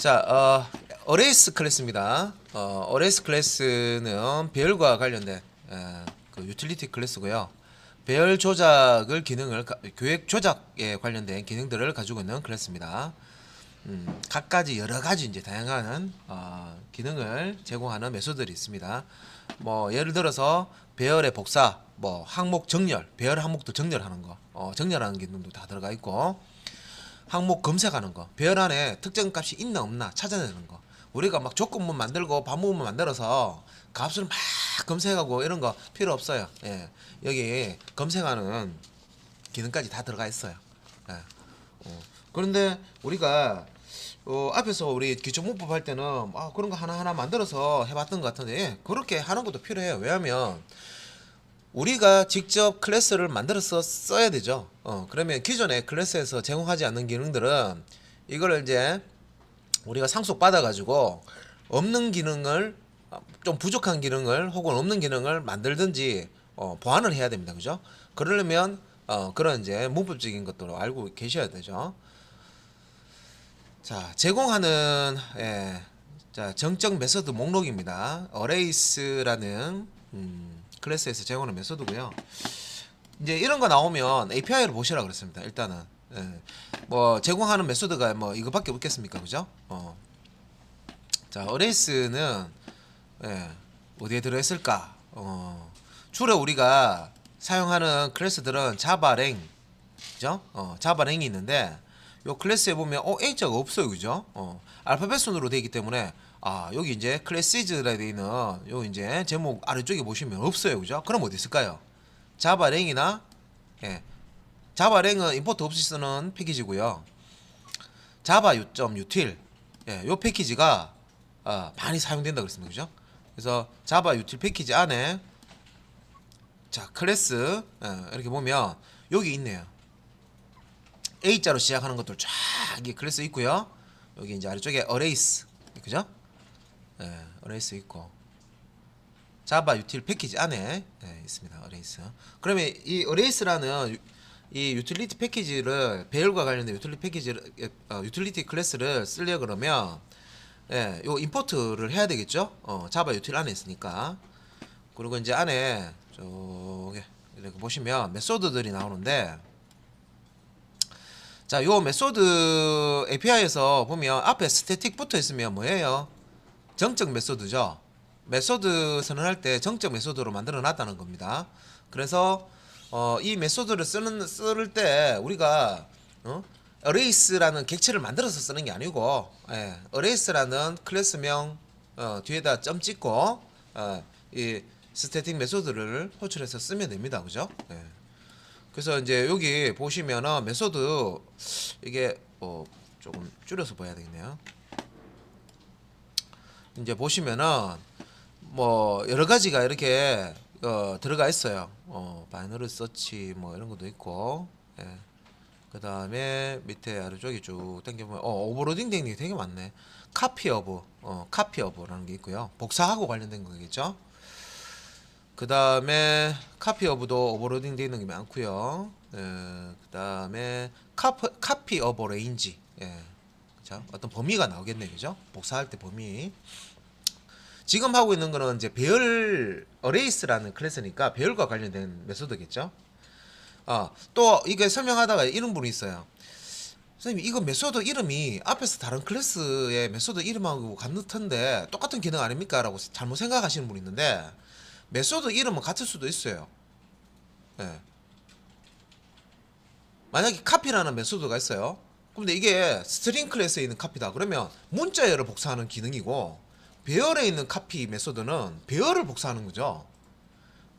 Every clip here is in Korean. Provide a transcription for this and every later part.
자, 어레이스 클래스입니다. 어레이스 클래스는 배열과 관련된 그 유틸리티 클래스고요. 배열 조작을 교획 조작에 관련된 기능들을 가지고 있는 클래스입니다. 각가지 여러 가지 이제 다양한 기능을 제공하는 메소드들이 있습니다. 뭐 예를 들어서 배열의 복사, 뭐 항목 정렬, 배열 항목도 정렬하는 거, 정렬하는 기능도 다 들어가 있고. 항목 검색하는 거, 배열 안에 특정 값이 있나 없나 찾아내는 거. 우리가 막 조건문 만들고 반복문 만들어서 값을 막 검색하고 이런 거 필요 없어요. 예. 여기 검색하는 기능까지 다 들어가 있어요. 예. 그런데 우리가 앞에서 우리 기초 문법 할 때는 그런 거 하나하나 만들어서 해봤던 것 같은데, 예, 그렇게 하는 것도 필요해요. 왜냐하면 우리가 직접 클래스를 만들어서 써야 되죠. 그러면 기존의 클래스에서 제공하지 않는 기능들은 이거를 이제 우리가 상속 받아가지고 없는 기능을, 좀 부족한 기능을 혹은 없는 기능을 만들든지 보완을 해야 됩니다. 그죠? 그러려면 그런 이제 문법적인 것들을 알고 계셔야 되죠. 자, 제공하는 자, 정적 메소드 목록입니다. 어레이스라는 클래스에서 제공하는 메소드고요. 이제 이런 거 나오면 API를 보시라 그랬습니다. 일단은 뭐 제공하는 메소드가 뭐 이거밖에 없겠습니까, 그죠? 자, 어레이스는 어디에 들어있을까? 주로 우리가 사용하는 클래스들은 자바랭, 그죠? 자바랭이 있는데 요 클래스에 보면 A자가 없어요, 그죠? 알파벳 순으로 되어 있기 때문에 여기 이제 클래시즈라 되어 있는 요 이제 제목 아래쪽에 보시면 없어요, 그죠? 그럼 어디 있을까요? 자바랭이나 자바랭은 임포트 없이 쓰는 패키지고요. 자바 util 요 패키지가 많이 사용된다 그랬습니다, 그죠? 그래서 자바 util 패키지 안에 자 클래스 이렇게 보면 여기 있네요. A자로 시작하는 것들 쫙 이 클래스 있고요. 여기 이제 아래쪽에 어레이스, 그죠? 어레이스 있고 자바 유틸 패키지 안에 있습니다. 어레이스. 그러면 이 어레이스라는 이 유틸리티 패키지를 배열과 관련된 유틸리티 클래스를 쓰려 그러면 요 임포트를 해야 되겠죠? 자바 유틸 안에 있으니까. 그리고 이제 안에 저기 이렇게 보시면 메소드들이 나오는데, 자, 요 메소드 API에서 보면 앞에 스태틱 붙어 있으면 뭐예요? 정적 메소드죠. 메소드 선언할 때 정적 메소드로 만들어 놨다는 겁니다. 그래서 이 메소드를 쓸 때 우리가 어레이스라는 객체를 만들어서 쓰는 게 아니고, 어레이스라는 클래스명 뒤에다 점 찍고 이 스태틱 메소드를 호출해서 쓰면 됩니다. 그죠? 그래서 이제 여기 보시면은 메소드 이게 조금 줄여서 봐야 되겠네요. 이제 보시면은 뭐 여러 가지가 이렇게 들어가 있어요. 바이너리 서치 뭐 이런 것도 있고, 그 다음에 밑에 아래쪽에 쭉 당겨보면 오버로딩 tech닉이 되게 많네. 카피 오브라는 게 있고요. 복사하고 관련된 거겠죠. 그 다음에 카피 오브도 오버로딩 되어 있는 게 많고요. 그 다음에 카피 오버 레인지, 그죠? 어떤 범위가 나오겠네, 그죠? 복사할 때 범위. 지금 하고 있는 거는 이제 배열 어레이스라는 클래스니까 배열과 관련된 메소드겠죠. 또 이게 설명하다가 이런 분이 있어요. 선생님, 이거 메소드 이름이 앞에서 다른 클래스의 메소드 이름하고 같던데 똑같은 기능 아닙니까? 라고 잘못 생각하시는 분이 있는데, 메소드 이름은 같을 수도 있어요. 만약에 카피라는 메소드가 있어요. 근데 이게 스트링 클래스에 있는 카피다 그러면 문자열을 복사하는 기능이고, 배열에 있는 카피 메소드는 배열을 복사하는 거죠.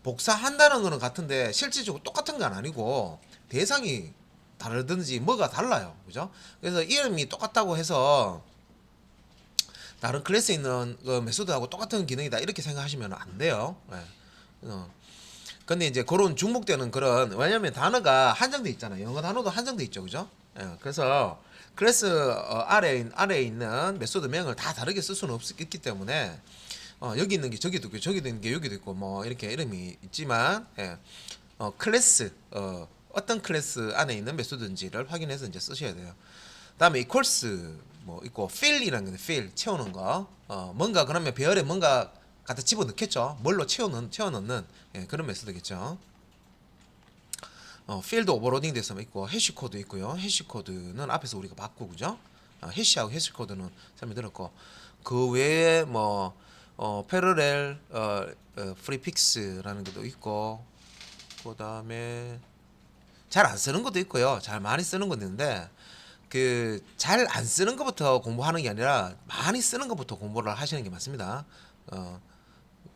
복사한다는 거는 같은데 실질적으로 똑같은 건 아니고 대상이 다르든지 뭐가 달라요, 그죠? 그래서 이름이 똑같다고 해서 다른 클래스에 있는 그 메소드하고 똑같은 기능이다 이렇게 생각하시면 안 돼요. 근데 이제 그런 중복되는 그런, 왜냐면 단어가 한정돼 있잖아요. 영어 단어도 한정돼 있죠, 그죠? 그래서 클래스 아래에 있는 메소드명을 다 다르게 쓸 수는 없기 때문에 여기 있는 게 저기도 있고 저기도 있는 게 여기도 있고 뭐 이렇게 이름이 있지만, 클래스 어떤 클래스 안에 있는 메소드인지를 확인해서 이제 쓰셔야 돼요. 다음에 equals 뭐 있고 fill이라는 게 feel 채우는 거. 뭔가 그러면 배열에 뭔가 갖다 집어 넣겠죠. 뭘로 채워 넣는 예, 그런 메소드겠죠. 필드 오버로딩 돼서 있고 해시 코드 있고요. 해시 코드는 앞에서 우리가 봤고 그죠? 해시하고 해시 코드는 설명드렸고 그 외에 뭐 패러렐 프리픽스라는 것도 있고 그다음에 잘 안 쓰는 것도 있고요. 잘 많이 쓰는 것도 있는데 그 잘 안 쓰는 것부터 공부하는 게 아니라 많이 쓰는 것부터 공부를 하시는 게 맞습니다.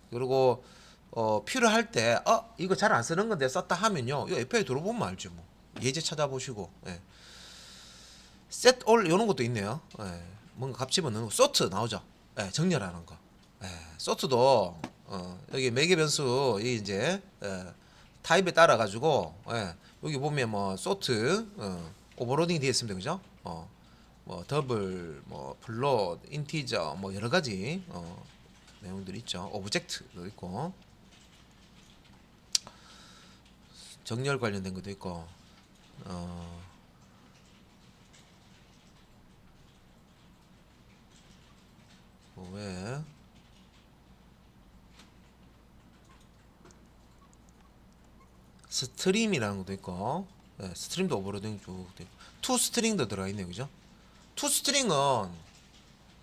그리고 필요할 때 이거 잘 안 쓰는 건데 썼다 하면요. 이 API 들어보면 알죠. 뭐 예제 찾아보시고 set all 이런 것도 있네요. 뭔가 값 집어넣는 거 sort 나오죠. 정렬하는 거. sort도 여기 매개 변수 이 이제 타입에 따라 가지고 여기 보면 뭐 sort 오버로딩 되어 있습니다. 그죠? 뭐 더블 뭐 플롯 인티저 뭐 여러 가지 내용들이 있죠. 오브젝트도 있고 정렬 관련된 것도 있고 왜 스트림이라는 것도 있고 스트림도 오버로딩 쭉 되고 투 스트링도 들어가 있네요. 그죠? 투 스트링은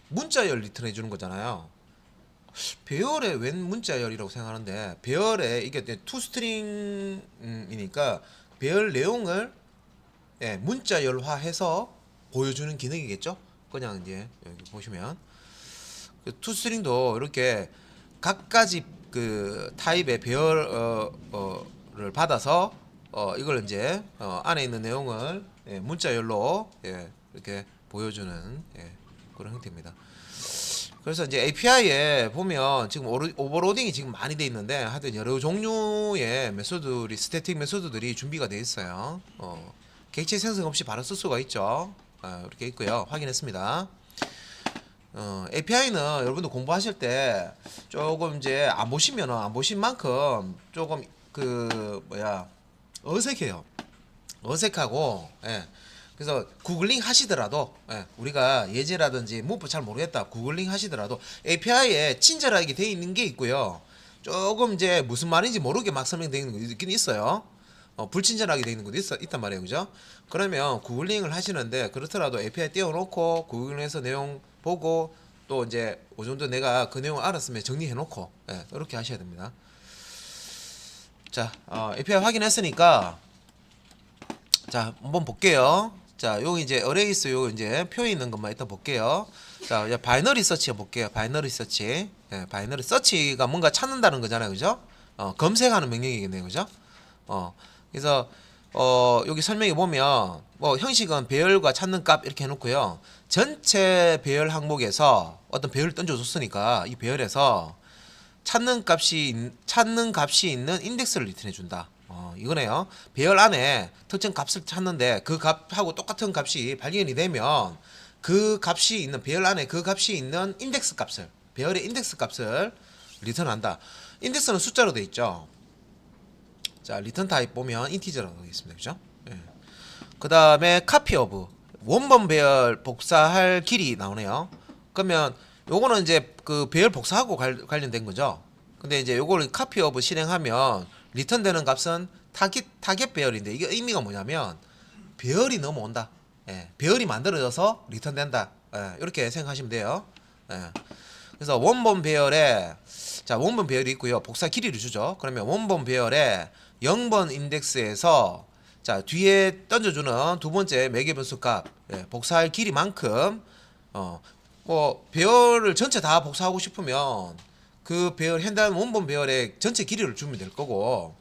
문자열 리턴 해주는 거잖아요. 배열의 웬 문자열이라고 생각하는데 배열에 이게 투 스트링이니까 배열 내용을 문자열화해서 보여주는 기능이겠죠. 그냥 이제 여기 보시면 그 투 스트링도 이렇게 각가지 그 타입의 배열을 받아서 이걸 이제 안에 있는 내용을 문자열로 이렇게 보여주는 그런 형태입니다. 그래서 이제 API에 보면 지금 오버로딩이 지금 많이 돼 있는데 하여튼 여러 종류의 메소드들이 스태틱 메소드들이 준비가 돼 있어요. 객체 생성 없이 바로 쓸 수가 있죠. 이렇게 있고요. 확인했습니다. API는 여러분들 공부하실 때 조금 이제 안 보신 만큼 조금 어색해요. 어색하고 그래서 구글링 하시더라도 우리가 예제라든지 문법 잘 모르겠다 구글링 하시더라도 API에 친절하게 되어 있는 게 있고요. 조금 이제 무슨 말인지 모르게 막 설명되어 있는 거 있긴 있어요. 불친절하게 되어 있는 것도 있단 말이에요. 그죠? 그러면 구글링을 하시는데 그렇더라도 API 띄워놓고 구글링해서 내용 보고 또 이제 그 정도 내가 그 내용을 알았으면 정리해놓고 이렇게 하셔야 됩니다. 자, API 확인했으니까 자, 한번 볼게요. 자, 여기 이제 어레이스 요 이제 표에 있는 것만 일단 볼게요. 자, 이제 바이너리 서치 해볼게요. 바이너리 서치. 바이너리 서치가 뭔가 찾는다는 거잖아요. 그죠? 검색하는 명령이겠네요. 그죠? 그래서 여기 설명해 보면 뭐 형식은 배열과 찾는 값 이렇게 해놓고요. 전체 배열 항목에서 어떤 배열을 던져줬으니까 이 배열에서 찾는 값이 있는 인덱스를 리턴해 준다. 이거네요. 배열 안에 특정 값을 찾는데 그 값하고 똑같은 값이 발견이 되면 그 값이 있는 배열 안에 그 값이 있는 인덱스 값을 배열의 인덱스 값을 리턴한다. 인덱스는 숫자로 되어 있죠. 자, 리턴 타입 보면 인티저라고 되어 있습니다. 그죠? 그 다음에 카피 오브 원본 배열 복사할 길이 나오네요. 그러면 요거는 이제 그 배열 복사하고 관련된 거죠. 근데 이제 요거를 카피 오브 실행하면 리턴되는 값은 타겟 배열인데 이게 의미가 뭐냐면 배열이 넘어온다. 배열이 만들어져서 리턴된다. 이렇게 생각하시면 돼요. 그래서 원본 배열에 자, 원본 배열이 있고요. 복사 길이를 주죠. 그러면 원본 배열에 0번 인덱스에서 자, 뒤에 던져주는 두 번째 매개 변수 값 복사할 길이만큼 뭐 배열을 전체 다 복사하고 싶으면 그 배열 해당 원본 배열의 전체 길이를 주면 될 거고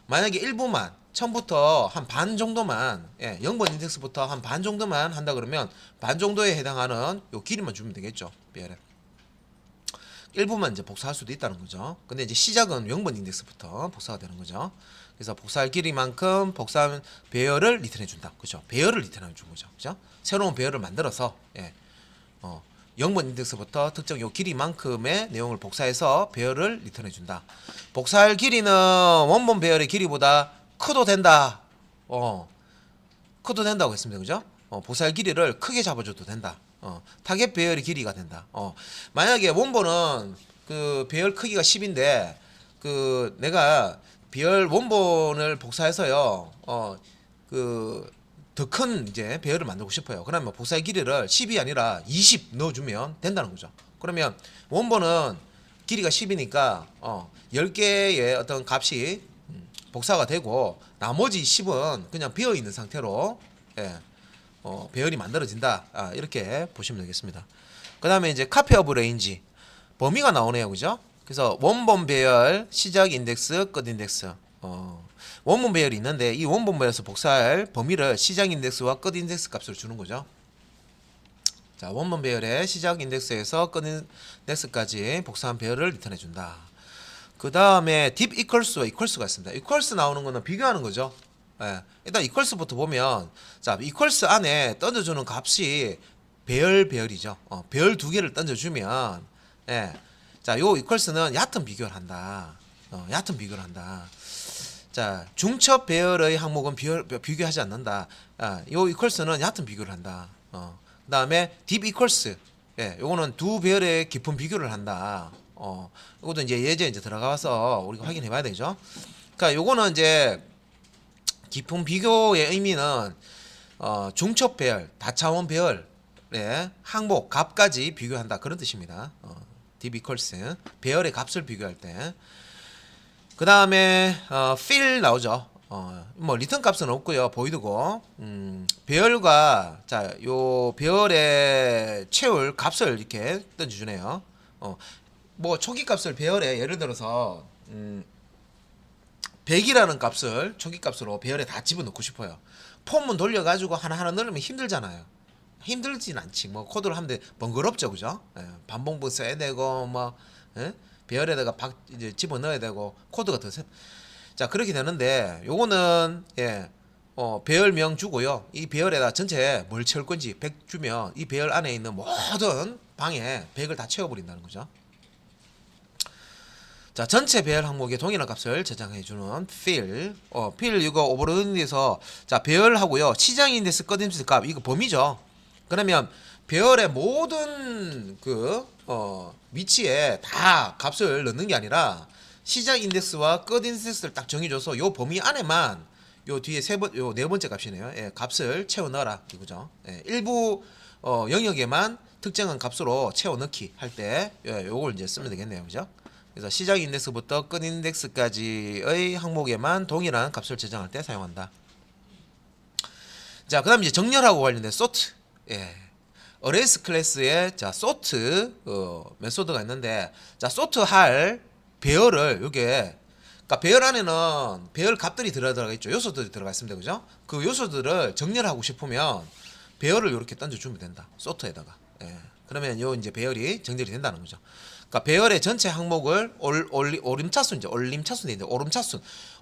만약에 일부만 처음부터 한 반 정도만 0번 인덱스부터 한 반 정도만 한다 그러면 반 정도에 해당하는 요 길이만 주면 되겠죠. 배열에 일부만 이제 복사할 수도 있다는 거죠. 근데 이제 시작은 0번 인덱스부터 복사가 되는 거죠. 그래서 복사할 길이만큼 복사한 배열을 리턴해 준다. 그죠? 배열을 리턴해 준 거죠. 그죠? 새로운 배열을 만들어서 0번 인덱스부터 특정 요 길이만큼의 내용을 복사해서 배열을 리턴해 준다. 복사할 길이는 원본 배열의 길이보다 커도 된다. 커도 된다고 했습니다. 그죠? 복사할 길이를 크게 잡아줘도 된다. 타겟 배열의 길이가 된다. 만약에 원본은 그 배열 크기가 10인데 그 내가 배열 원본을 복사해서요. 그 더 큰 이제 배열을 만들고 싶어요. 그러면 복사의 길이를 10이 아니라 20 넣어주면 된다는 거죠. 그러면 원본은 길이가 10이니까 10개의 어떤 값이 복사가 되고 나머지 10은 그냥 비어 있는 상태로 배열이 만들어진다. 이렇게 보시면 되겠습니다. 그 다음에 이제 카피 오브 레인지 범위가 나오네요, 그죠? 그래서 원본 배열, 시작 인덱스, 끝 인덱스. 원본 배열이 있는데 이 원본 배열에서 복사할 범위를 시작 인덱스와 끝 인덱스 값으로 주는 거죠. 자, 원본 배열의 시작 인덱스에서 끝 인덱스까지 복사한 배열을 리턴해 준다. 그 다음에 딥 이퀄스와 이퀄스가 있습니다. 이퀄스 나오는 거는 비교하는 거죠. 일단 이퀄스부터 보면 자, 이퀄스 안에 던져주는 값이 배열이죠. 배열 두 개를 던져주면 자, 요 이퀄스는 얕은 비교를 한다. 얕은 비교를 한다. 자, 중첩 배열의 항목은 비교하지 않는다. 요 이퀄스는 얕은 비교를 한다. 그 다음에 딥 이퀄스, 요거는 두 배열의 깊은 비교를 한다. 이것도 이제 예제 이제 들어가서 우리가 확인해 봐야 되죠. 그러니까 요거는 이제 깊은 비교의 의미는 중첩 배열, 다차원 배열의 항목, 값까지 비교한다. 그런 뜻입니다. 딥 이퀄스, 배열의 값을 비교할 때. 그 다음에 fill 나오죠. 뭐 리턴 값은 없고요. 보이드고 배열과 자, 요 배열에 채울 값을 이렇게 던져주네요. 뭐 초기 값을 배열에 예를 들어서 100이라는 값을 초기 값으로 배열에 다 집어넣고 싶어요. 폼은 돌려가지고 하나하나 넣으면 힘들잖아요. 힘들진 않지. 뭐 코드를 하면 번거롭죠, 그죠? 반복분 써야 되고 뭐 배열에다가 이제 집어 넣어야 되고 코드가 더 자, 그렇게 되는데 요거는 배열명 주고요. 이 배열에다 전체 뭘 채울 건지 100 주면 이 배열 안에 있는 모든 방에 100을 다 채워 버린다는 거죠. 자, 전체 배열 항목에 동일한 값을 저장해 주는 fill. fill 이거 오버로드에서 자, 배열하고요. 시장 인덱스 끝 인덱스 값 이거 범위죠. 그러면 배열의 모든 그 위치에 다 값을 넣는 게 아니라 시작 인덱스와 끝 인덱스를 딱 정해줘서 요 범위 안에만 요 뒤에 요 네 번째 값이네요. 값을 채워 넣어라 이거죠. 일부 영역에만 특정한 값으로 채워 넣기 할 때 요걸 이제 쓰면 되겠네요, 그죠? 그래서 시작 인덱스부터 끝 인덱스까지의 항목에만 동일한 값을 저장할 때 사용한다. 자, 그다음 이제 정렬하고 관련된 sort. 어레이스 클래스에 자, sort 메소드가 있는데 자, sort 할 배열을 요게 그러니까 배열 안에는 배열 값들이 들어가 있죠. 요소들이 들어가 있습니다. 그죠? 그 요소들을 정렬하고 싶으면 배열을 이렇게 던져 주면 된다. sort에다가. 그러면 요 이제 배열이 정렬이 된다는 거죠. 그러니까 배열의 전체 항목을 오름차순이죠. 올림차순이 있는데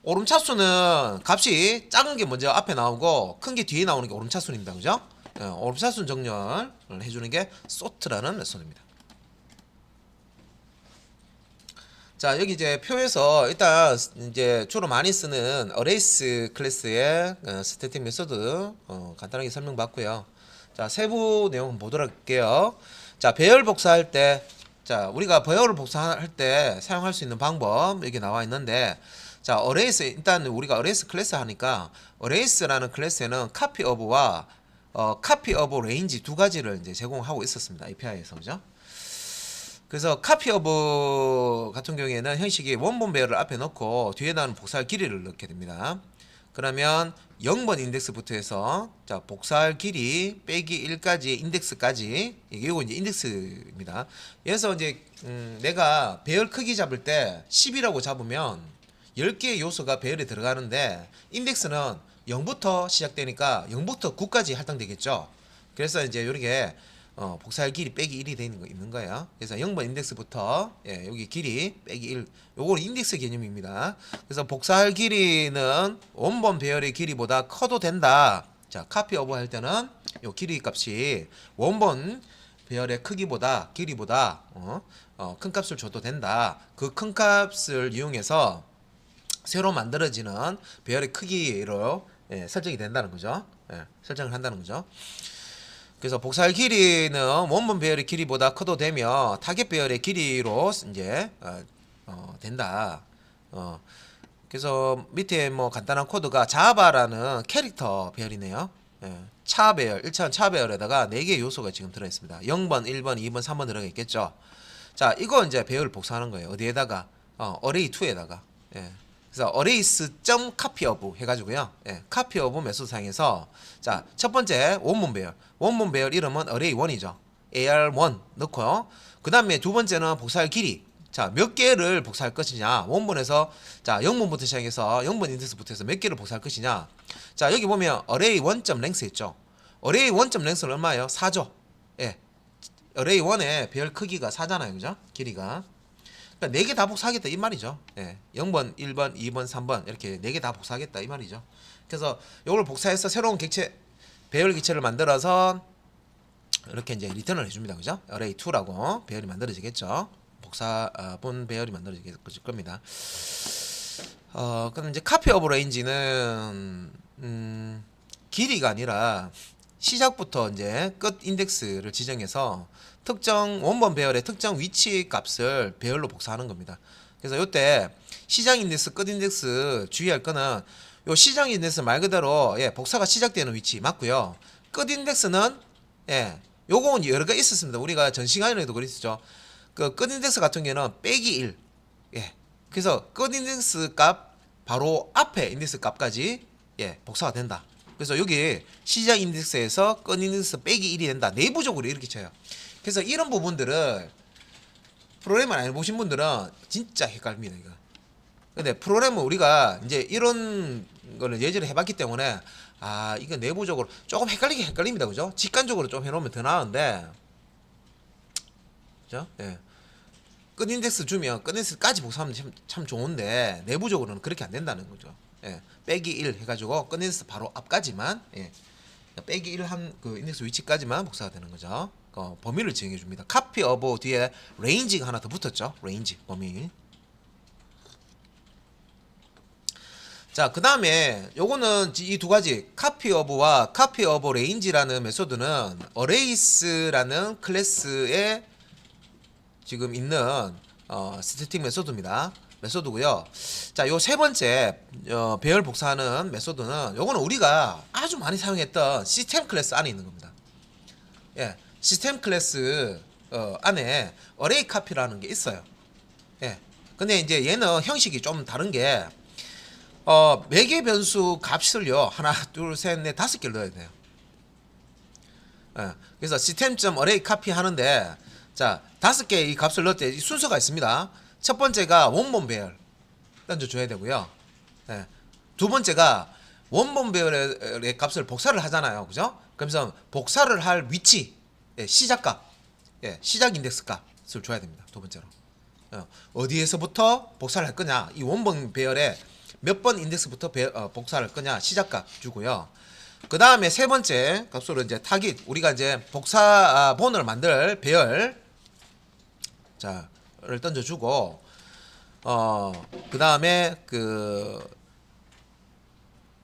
오름차순은 값이 작은 게 먼저 앞에 나오고 큰 게 뒤에 나오는 게 오름차순입니다. 그죠? 오름차순 정렬을 해주는 게 sort라는 메소드입니다. 자, 여기 이제 표에서 일단 이제 주로 많이 쓰는 어레이스 클래스의 스태틱 메소드 간단하게 설명받고요. 자, 세부 내용 보도록 할게요. 자, 배열 복사할 때 자, 우리가 배열을 복사할 때 사용할 수 있는 방법 여기 나와 있는데 자, 어레이스 일단 우리가 어레이스 클래스 하니까 어레이스라는 클래스에는 카피 오브와 카피 오브 레인지 두 가지를 이제 제공하고 있었습니다. API에서 그죠? 그래서 카피 오브 같은 경우에는 형식이 원본 배열을 앞에 넣고 뒤에다는 복사할 길이를 넣게 됩니다. 그러면 0번 인덱스부터 해서 자, 복사할 길이 빼기 1까지 인덱스까지 이거 이제 인덱스입니다. 그래서 이제 내가 배열 크기 잡을 때 10이라고 잡으면 10개의 요소가 배열에 들어가는데 인덱스는 0부터 시작되니까 0부터 9까지 할당되겠죠. 그래서 이제 이렇게 복사할 길이 빼기 1이 있는 거예요. 그래서 0번 인덱스부터 여기 길이 빼기 1 요거는 인덱스 개념입니다. 그래서 복사할 길이는 원본 배열의 길이보다 커도 된다. 자, 카피 오버 할 때는 요 길이 값이 원본 배열의 크기보다 길이보다 큰 값을 줘도 된다. 그 큰 값을 이용해서 새로 만들어지는 배열의 크기로 설정이 된다는 거죠. 설정을 한다는 거죠. 그래서 복사할 길이는 원본 배열의 길이보다 커도 되며 타겟 배열의 길이로 이제 된다. 그래서 밑에 뭐 간단한 코드가 자바라는 캐릭터 배열이네요. 예, 차 배열, 1차원 차 배열에다가 4개의 요소가 지금 들어있습니다. 0번, 1번, 2번, 3번 들어가 있겠죠. 자, 이거 이제 배열을 복사하는 거예요. 어디에다가? array2에다가. 예. 그래서 arrays.copyOf 해가지고요. 예, copyOf 메소드 사용해서 자, 첫 번째 원본 배열. 원본 배열 이름은 array1이죠. ar1 넣고요. 그 다음에 두 번째는 복사할 길이. 자, 몇 개를 복사할 것이냐. 원본에서 자, 0번부터 시작해서 0번 인덱스부터 해서 몇 개를 복사할 것이냐. 자, 여기 보면 array1.length 있죠. array1.length는 얼마예요? 4죠. 예. array1의 배열 크기가 4잖아요. 그죠? 길이가. 그러니까 4개 다 복사하겠다 이 말이죠. 예. 0번, 1번, 2번, 3번 이렇게 4개 다 복사하겠다 이 말이죠. 그래서 이걸 복사해서 새로운 객체 배열 객체를 만들어서 이렇게 이제 리턴을 해줍니다. 그죠? array2라고 배열이 만들어지겠죠. 복사본 배열이 만들어질 겁니다. 그럼 이제 copy of range는 길이가 아니라 시작부터 이제 끝 인덱스를 지정해서 특정 원본 배열의 특정 위치 값을 배열로 복사하는 겁니다. 그래서 이때 시작 인덱스, 끝 인덱스 주의할 거는 요 시작 인덱스 말 그대로 예, 복사가 시작되는 위치 맞고요. 끝 인덱스는 예, 요거는 여러 개 있었습니다. 우리가 전 시간에도 그랬었죠. 그 끝 인덱스 같은 경우는 빼기 1. 예. 그래서 끝 인덱스 값 바로 앞에 인덱스 값까지 예, 복사가 된다. 그래서 여기 시작 인덱스에서 끝 인덱스 빼기 1이 된다. 내부적으로 이렇게 쳐요. 그래서 이런 부분들을 프로그램을 안 해보신 분들은 진짜 헷갈립니다. 이거. 근데 프로그램은 우리가 이제 이런 거를 예전에 해봤기 때문에 이거 내부적으로 조금 헷갈립니다. 그죠? 직관적으로 좀 해놓으면 더 나은데 그죠? 예. 끝 인덱스 주면 끝 인덱스까지 복사하면 참 좋은데 내부적으로는 그렇게 안 된다는 거죠. 예. 빼기 1 해가지고 끝 인덱스 바로 앞까지만 예. 빼기 1 한 그 인덱스 위치까지만 복사가 되는 거죠. 범위를 지정해 줍니다. copy of 뒤에 range가 하나 더 붙었죠. range 범위. 자, 그 다음에 요거는 이 두 가지 copy of와 copy of range라는 메소드는 arrays라는 클래스에 지금 있는 스태틱 메소드입니다. 메소드고요. 자, 요 세 번째 배열 복사하는 메소드는 요거는 우리가 아주 많이 사용했던 시스템 클래스 안에 있는 겁니다. 예, 시스템 클래스 안에 array copy라는 게 있어요. 예. 근데 이제 얘는 형식이 좀 다른 게 매개 변수 값을요 하나, 둘, 셋, 넷, 5개를 넣어야 돼요. 예. 그래서 system.array copy 하는데 자, 5개의 이 값을 넣을 때 순서가 있습니다. 첫 번째가 원본 배열 던져줘야 되고요. 예. 두 번째가 원본 배열의 값을 복사를 하잖아요. 그죠? 그래서 복사를 할 위치, 예, 시작값, 예, 시작 인덱스 값을 줘야 됩니다. 두 번째로. 어디에서부터 복사를 할 거냐. 이 원본 배열에 몇 번 인덱스부터 복사를 할 거냐. 시작값 주고요. 그 다음에 세 번째 값으로 이제 타깃, 우리가 이제 복사본을 만들 배열 자를 던져주고 그 다음에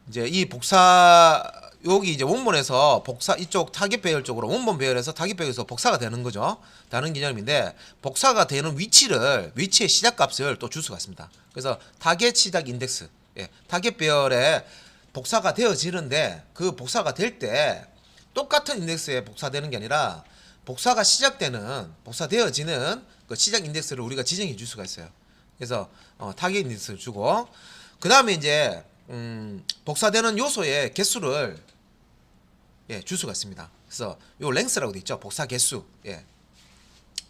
이제 이 복사 여기 이제 원본에서 복사 이쪽 타깃 배열 쪽으로 원본 배열에서 타깃 배열에서 복사가 되는 거죠. 다른 개념인데 복사가 되는 위치의 시작값을 또 줄 수가 있습니다. 그래서 타깃 시작 인덱스, 예, 타깃 배열에 복사가 되어지는데 그 복사가 될 때 똑같은 인덱스에 복사되는 게 아니라 복사가 시작되는 복사되어지는 그 시작 인덱스를 우리가 지정해 줄 수가 있어요. 그래서 타깃 인덱스를 주고 그 다음에 이제 복사되는 요소의 개수를 예, 줄 수가 있습니다. 그래서 요 length라고 돼 있죠. 복사 개수. 예.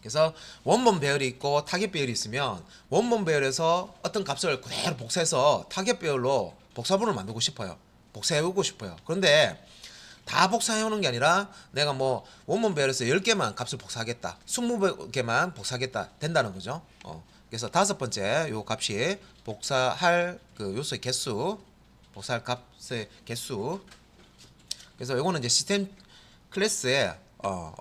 그래서 원본 배열이 있고 타깃 배열이 있으면 원본 배열에서 어떤 값을 그대로 복사해서 타깃 배열로 복사본을 만들고 싶어요. 복사해오고 싶어요. 그런데 다 복사해오는 게 아니라 내가 뭐 원본 배열에서 10개만 값을 복사하겠다. 20개만 복사하겠다. 된다는 거죠. 그래서 다섯 번째 요 값이 복사할 그 요소의 개수, 복사할 값의 개수. 그래서 요거는 이제 시스템 클래스의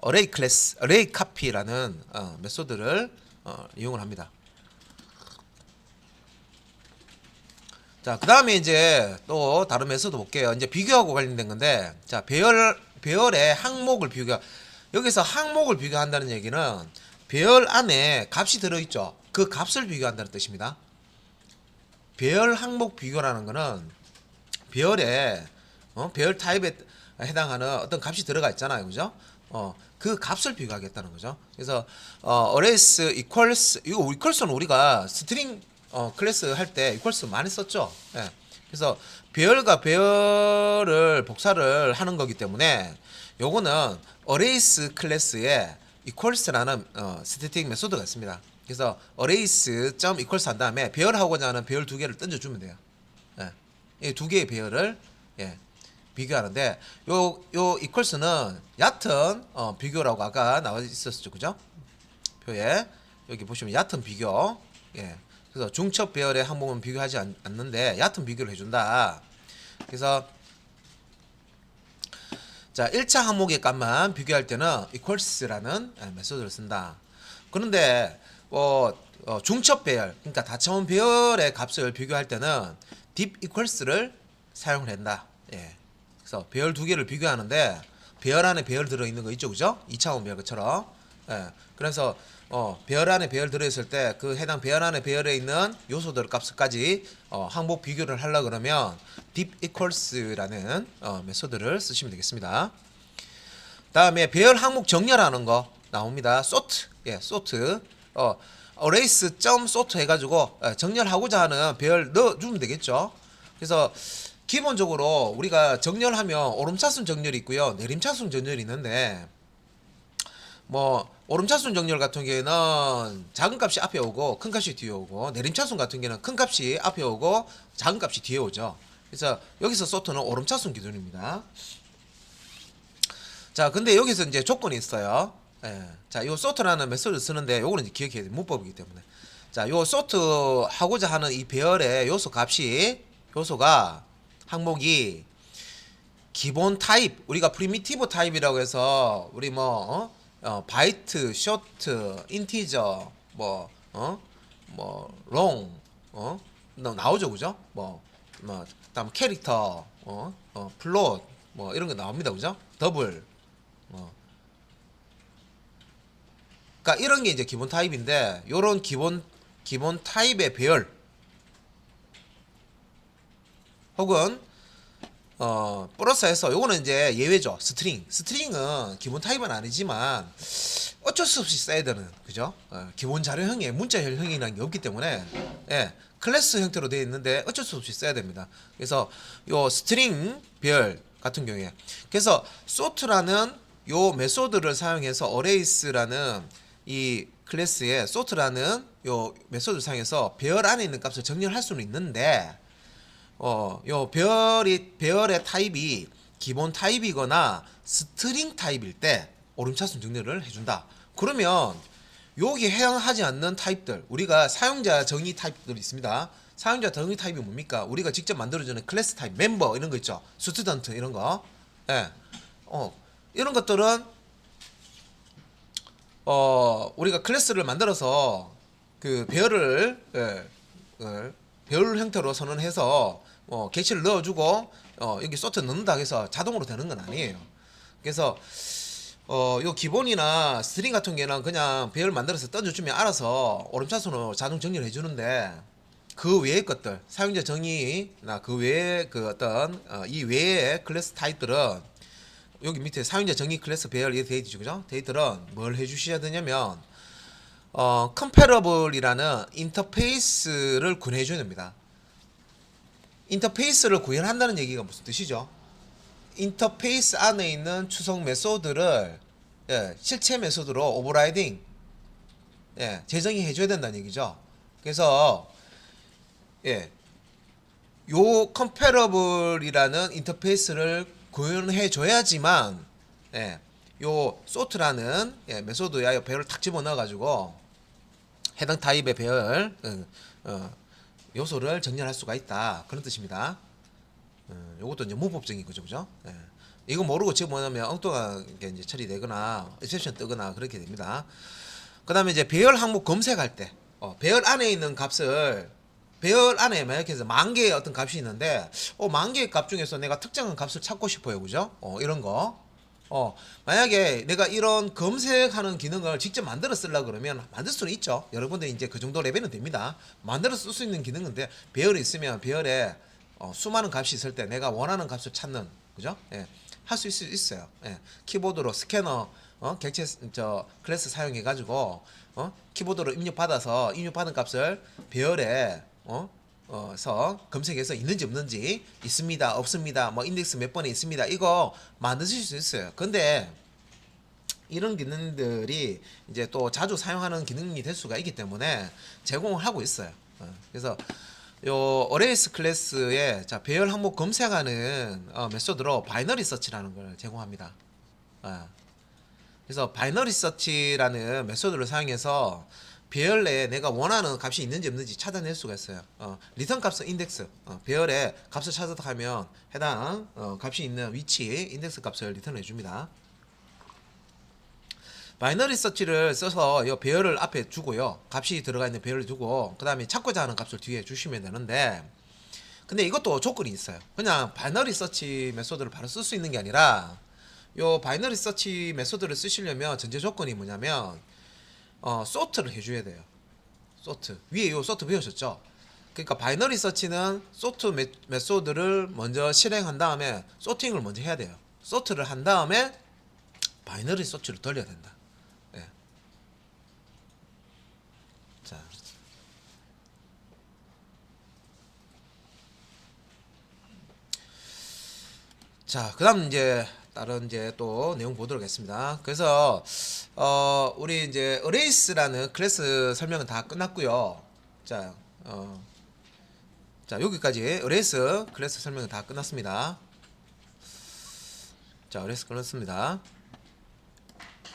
array 클래스, array copy라는 메소드를 이용을 합니다. 자, 그 다음에 이제 또 다른 메소드 볼게요. 이제 비교하고 관련된 건데, 자, 배열 배열의 항목을 비교. 여기서 항목을 비교한다는 얘기는 배열 안에 값이 들어있죠. 그 값을 비교한다는 뜻입니다. 배열 항목 비교라는 거는 배열에 배열 타입에 해당하는 어떤 값이 들어가 있잖아요, 그죠? 그 값을 비교하겠다는 거죠. 그래서 arrays equals 이거 equals는 우리가 스트링 클래스 할 때 equals 많이 썼죠. 예. 그래서 배열과 배열을 복사를 하는 거기 때문에 요거는 arrays 클래스에 equals라는 스태틱 메소드가 있습니다. 그래서 arrays.equals 한 다음에 배열하고자 하는 배열 두 개를 던져주면 돼요. 예. 이 두 개의 배열을 비교하는데 요 equals는 얕은 비교라고 아까 나와 있었죠, 그죠? 표에 여기 보시면 얕은 비교. 예. 그래서 중첩 배열의 항목은 비교하지 않는데 얕은 비교를 해준다. 그래서 자 1차 항목의 값만 비교할 때는 equals라는 메소드를 쓴다. 그런데 중첩 배열, 그러니까 다차원 배열의 값을 비교할 때는 deep equals를 사용을 한다. 예. 그래서 배열 두 개를 비교하는데 배열 안에 배열 들어있는 거 있죠, 그죠? 2차원 배열 것처럼. 예. 그래서 배열 안에 배열 들어있을 때 그 해당 배열 안에 배열에 있는 요소들 값까지 항목 비교를 하려 그러면 deep equals라는 메소드를 쓰시면 되겠습니다. 다음에 배열 항목 정렬하는 거 나옵니다. sort, 예, sort, arrays.sort 해가지고 정렬하고자 하는 배열 넣어주면 되겠죠. 그래서 기본적으로 우리가 정렬하면 오름차순 정렬이 있고요, 내림차순 정렬이 있는데 뭐 오름차순 정렬 같은 경우에는 작은 값이 앞에 오고 큰 값이 뒤에 오고, 내림차순 같은 경우는 큰 값이 앞에 오고 작은 값이 뒤에 오죠. 그래서 여기서 sort는 오름차순 기준입니다. 자, 근데 여기서 이제 조건이 있어요. 예. 자, 요 sort라는 메소드를 쓰는데 요거는 이제 기억해야 돼. 문법이기 때문에. 자, 요 sort 하고자 하는 이 배열의 요소가 항목이 기본 타입, 우리가 프리미티브 타입이라고 해서 우리 바이트, 쇼트, 인티저, 롱, 나오죠, 그죠? 다음 캐릭터, 플롯, 이런 거 나옵니다, 그죠? 더블, 그러니까 이런 게 이제 기본 타입인데, 요런 기본 타입의 배열, 혹은 플러스해서 요거는 이제 예외죠. 스트링은 기본 타입은 아니지만 어쩔 수 없이 써야 되는, 그죠? 기본 자료형에 문자형이라는 게 없기 때문에 클래스 형태로 되어 있는데 어쩔 수 없이 써야 됩니다. 그래서 요 스트링 배열 같은 경우에, 그래서 sort라는 요 메소드를 사용해서 arrays라는 이 클래스에 sort라는 요 메소드를 사용해서 배열 안에 있는 값을 정렬할 수는 있는데 요 배열의 타입이 기본 타입이거나 스트링 타입일 때 오름차순 정렬을 해준다. 그러면 여기 해당하지 않는 타입들, 우리가 사용자 정의 타입들이 있습니다. 사용자 정의 타입이 뭡니까? 우리가 직접 만들어주는 클래스 타입, 멤버 이런 거 있죠. 스튜던트 이런 거. 예. 이런 것들은 우리가 클래스를 만들어서 그 배열을 배열 형태로 선언해서 개치를 넣어주고 여기 소트 넣는다 해서 자동으로 되는 건 아니에요. 그래서 요 기본이나 스트링 같은 경우는 그냥 배열 만들어서 던져주면 알아서 오름차순으로 자동 정렬해 주는데, 그 외의 것들, 사용자 정의나 그 외의 그 어떤 이 외의 클래스 타입들은 여기 밑에 사용자 정의 클래스 배열 이 데이터죠, 그죠? 데이터는 뭘 해주셔야 되냐면 comparable이라는 인터페이스를 구현해줘야 됩니다. 인터페이스를 구현한다는 얘기가 무슨 뜻이죠? 인터페이스 안에 있는 추석 메소드를 실체 메소드로 오버라이딩 재정의 해줘야 된다는 얘기죠. 그래서 요 comparable이라는 인터페이스를 구현해 줘야지만 요 sort라는 메소드야 배열을 탁 집어넣어 가지고 해당 타입의 배열 요소를 정렬할 수가 있다, 그런 뜻입니다. 요것도 이제 문법적인 거죠, 그죠? 이거 모르고 지금 뭐냐면 엉뚱하게 이제 처리되거나 exception 뜨거나 그렇게 됩니다. 그 다음에 이제 배열 항목 검색할 때 배열 안에 있는 값을, 배열 안에 만약에 10,000개의 어떤 값이 있는데 10,000개의 값 중에서 내가 특정한 값을 찾고 싶어요, 그죠? 이런 거 만약에 내가 이런 검색하는 기능을 직접 만들어 쓰려고 그러면 만들 수는 있죠. 여러분들 이제 그 정도 레벨은 됩니다. 만들어 쓸 수 있는 기능인데 배열이 있으면 배열에 수많은 값이 있을 때 내가 원하는 값을 찾는 그죠? 예. 할 수 있어요. 예. 키보드로 스캐너 객체 클래스 사용해 가지고 키보드로 입력받아서 입력받은 값을 배열에 서 검색해서 있는지 없는지 있습니다 없습니다 뭐 인덱스 몇 번에 있습니다 이거 만드실 수 있어요. 근데 이런 기능들이 이제 또 자주 사용하는 기능이 될 수가 있기 때문에 제공을 하고 있어요. 그래서 요 어레이스 클래스에 자 배열 항목 검색하는 메소드로 바이너리 서치라는 걸 제공합니다. 그래서 바이너리 서치라는 메소드를 사용해서 배열 내에 내가 원하는 값이 있는지 없는지 찾아낼 수가 있어요. 리턴 값은 인덱스, 배열에 값을 찾아가면 해당 값이 있는 위치 인덱스 값을 리턴해 줍니다. 바이너리 서치를 써서 이 배열을 앞에 주고요. 값이 들어가 있는 배열을 두고 그 다음에 찾고자 하는 값을 뒤에 주시면 되는데 근데 이것도 조건이 있어요. 그냥 바이너리 서치 메소드를 바로 쓸 수 있는 게 아니라 요 바이너리 서치 메소드를 쓰시려면 전제 조건이 뭐냐면 소트를 해줘야 돼요. 소트 위에 요 소트 배우셨죠? 그러니까 바이너리 서치는 소트 메소드를 먼저 실행한 다음에 소팅을 먼저 해야 돼요. 소트를 한 다음에 바이너리 서치를 돌려야 된다. 예. 자, 그다음 이제 다른 이제 또 내용 보도록 하겠습니다. 그래서 우리 이제 어레이스라는 클래스 설명은 다 끝났고요. 자, 여기까지 어레이스 클래스 설명은 다 끝났습니다. 자, 어레이스 끝났습니다.